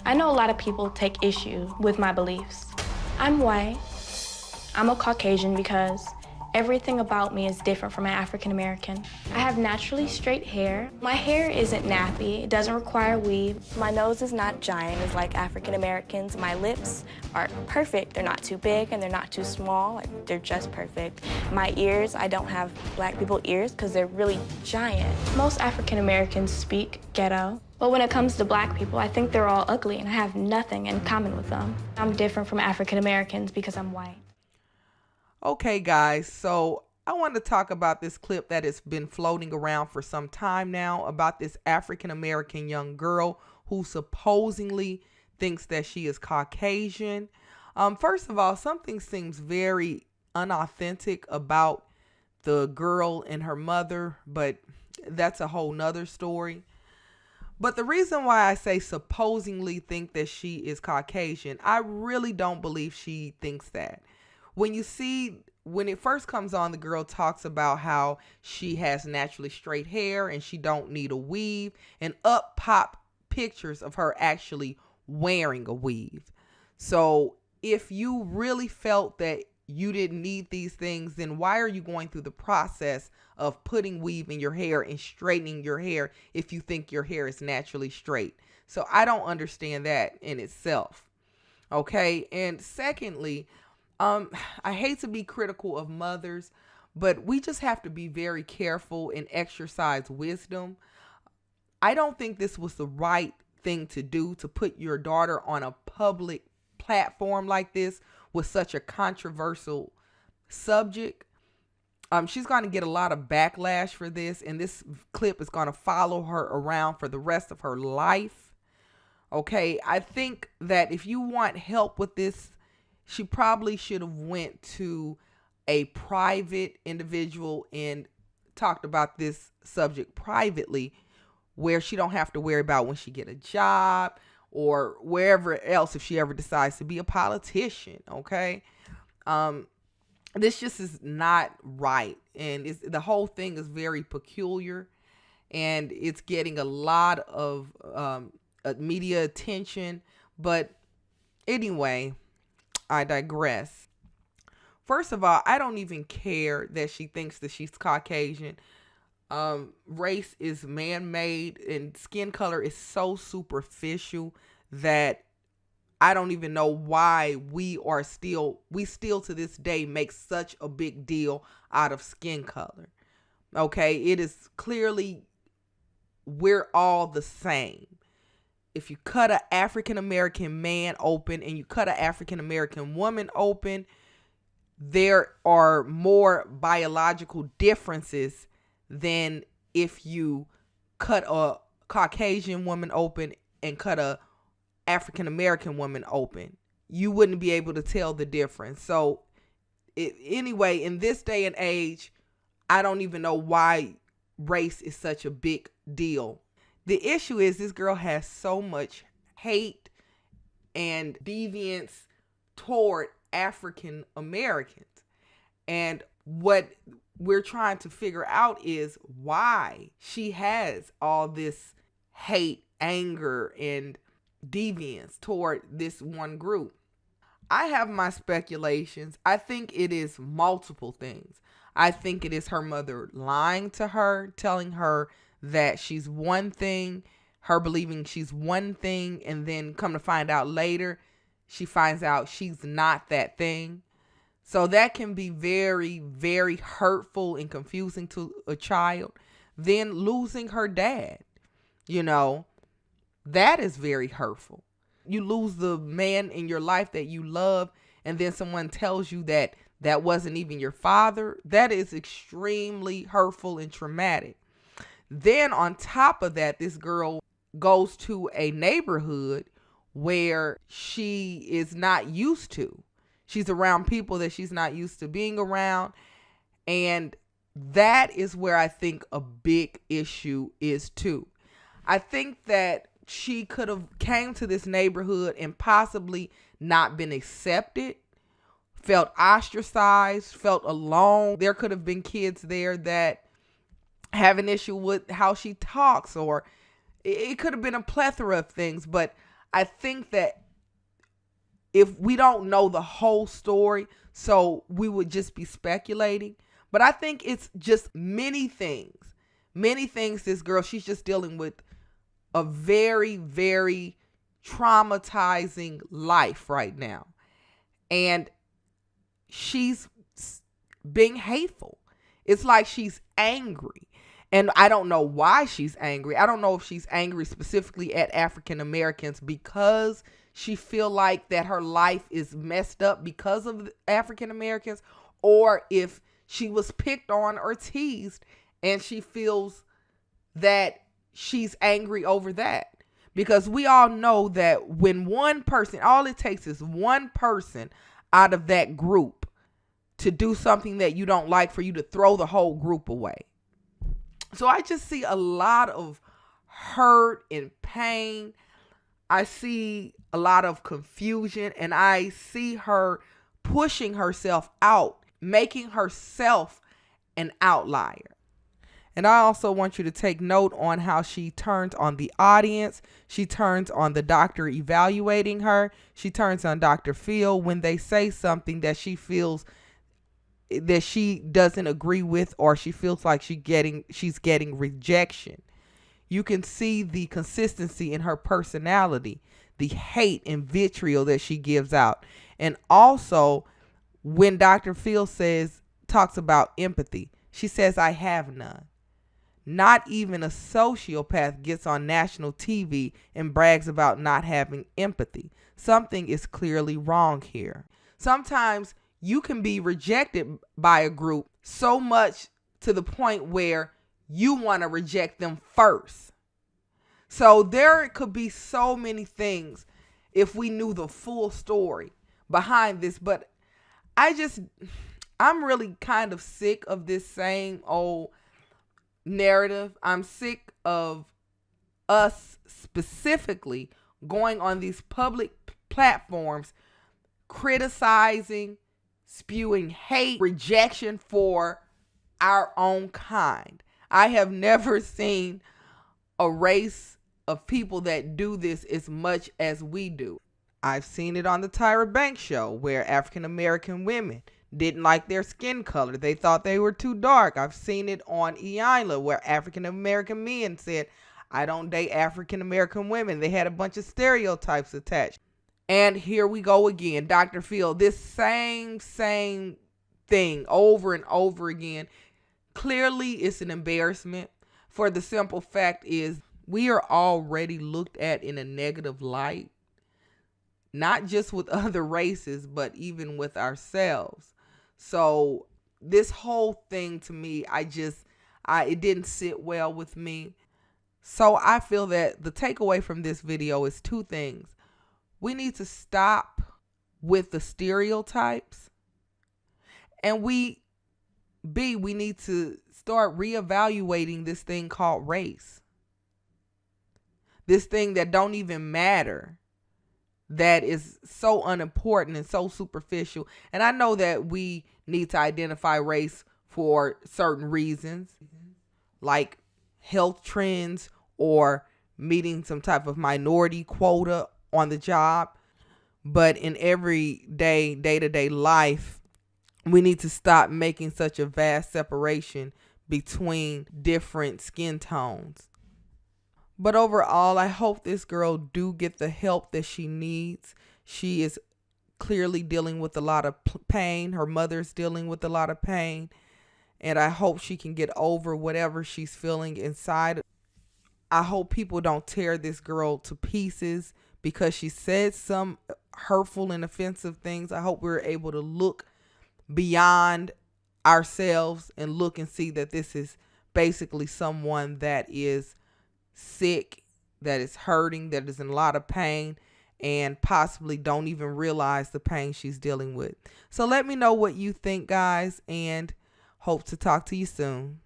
I know a lot of people take issue with my beliefs. I'm white. I'm a Caucasian because everything about me is different from an African American. I have naturally straight hair. My hair isn't nappy. It doesn't require weave. My nose is not giant as like African Americans. My lips are perfect. They're not too big and they're not too small. They're just perfect. My ears, I don't have black people ears because they're really giant. Most African Americans speak ghetto. But when it comes to black people, I think they're all ugly and I have nothing in common with them. I'm different from African Americans because I'm white. Okay, guys, so I want to talk about this clip that has been floating around for some time now about this African American young girl who supposedly thinks that she is Caucasian. First of all, something seems very unauthentic about the girl and her mother, but that's a whole nother story. But the reason why I say supposedly think that she is Caucasian, I really don't believe she thinks that. When it first comes on, the girl talks about how she has naturally straight hair and she don't need a weave, and up pop pictures of her actually wearing a weave. So if you really felt that you didn't need these things, then why are you going through the process of putting weave in your hair and straightening your hair if you think your hair is naturally straight? So I don't understand that in itself. Okay. And secondly, I hate to be critical of mothers, but we just have to be very careful and exercise wisdom. I don't think this was the right thing to do, to put your daughter on a public platform like this with such a controversial subject. She's going to get a lot of backlash for this, and this clip is going to follow her around for the rest of her life. Okay, I think that if you want help with this, she probably should have went to a private individual and talked about this subject privately, where she don't have to worry about when she get a job or wherever else if she ever decides to be a politician. Okay, this just is not right, and the whole thing is very peculiar, and it's getting a lot of media attention. But anyway, I digress. First of all, I don't even care that she thinks that she's Caucasian. Race is man-made and skin color is so superficial that I don't even know why we still to this day make such a big deal out of skin color. Okay, it is clearly we're all the same. If you cut an African American man open and you cut an African American woman open, there are more biological differences than if you cut a Caucasian woman open and cut a African American woman open. You wouldn't be able to tell the difference. So anyway, in this day and age, I don't even know why race is such a big deal. The issue is this girl has so much hate and deviance toward African Americans. And what we're trying to figure out is why she has all this hate, anger, and deviance toward this one group. I have my speculations. I think it is multiple things. I think it is her mother lying to her, telling her that she's one thing, her believing she's one thing, and then come to find out later, she finds out she's not that thing. So that can be very, very hurtful and confusing to a child. Then losing her dad, that is very hurtful. You lose the man in your life that you love, and then someone tells you that that wasn't even your father. That is extremely hurtful and traumatic. Then on top of that, this girl goes to a neighborhood where she is not used to. She's around people that she's not used to being around. And that is where I think a big issue is too. I think that she could have came to this neighborhood and possibly not been accepted, felt ostracized, felt alone. There could have been kids there that have an issue with how she talks, or it could have been a plethora of things. But I think that if we don't know the whole story, so we would just be speculating. But I think it's just many things. Many things this girl, she's just dealing with a very, very traumatizing life right now. And she's being hateful. It's like she's angry. And I don't know why she's angry. I don't know if she's angry specifically at African Americans because she feel like that her life is messed up because of African Americans, or if she was picked on or teased and she feels that she's angry over that. Because we all know that when one person, all it takes is one person out of that group to do something that you don't like for you to throw the whole group away. So I just see a lot of hurt and pain. I see a lot of confusion, and I see her pushing herself out, making herself an outlier. And I also want you to take note on how she turns on the audience. She turns on the doctor evaluating her. She turns on Dr. Phil when they say something that she feels that she doesn't agree with, or she feels like she's getting rejection. You can see the consistency in her personality, the hate and vitriol that she gives out. And also when Dr. Phil talks about empathy, she says, I have none. Not even a sociopath gets on national TV and brags about not having empathy. Something is clearly wrong here. Sometimes you can be rejected by a group so much to the point where you want to reject them first. So there could be so many things if we knew the full story behind this. But I'm really kind of sick of this same old narrative. I'm sick of us specifically going on these public platforms criticizing, spewing hate, rejection for our own kind. I have never seen a race of people that do this as much as we do. I've seen it on the Tyra Banks show where African American women didn't like their skin color. They thought they were too dark. I've seen it on Iyanla where African American men said, I don't date African American women. They had a bunch of stereotypes attached. And here we go again. Dr. Phil, this same thing over and over again. Clearly, it's an embarrassment. For the simple fact is, we are already looked at in a negative light. Not just with other races, but even with ourselves. So this whole thing to me, it didn't sit well with me. So I feel that the takeaway from this video is two things. We need to stop with the stereotypes, and we need to start reevaluating this thing called race. This thing that don't even matter, that is so unimportant and so superficial. And I know that we need to identify race for certain reasons, like health trends or meeting some type of minority quota on the job. But in everyday, day-to-day life, we need to stop making such a vast separation between different skin tones. But overall, I hope this girl do get the help that she needs. She is clearly dealing with a lot of pain. Her mother's dealing with a lot of pain. And I hope she can get over whatever she's feeling inside. I hope people don't tear this girl to pieces because she said some hurtful and offensive things. I hope we're able to look beyond ourselves and look and see that this is basically someone that is sick, that is hurting, that is in a lot of pain, and possibly don't even realize the pain she's dealing with. So let me know what you think, guys, and hope to talk to you soon.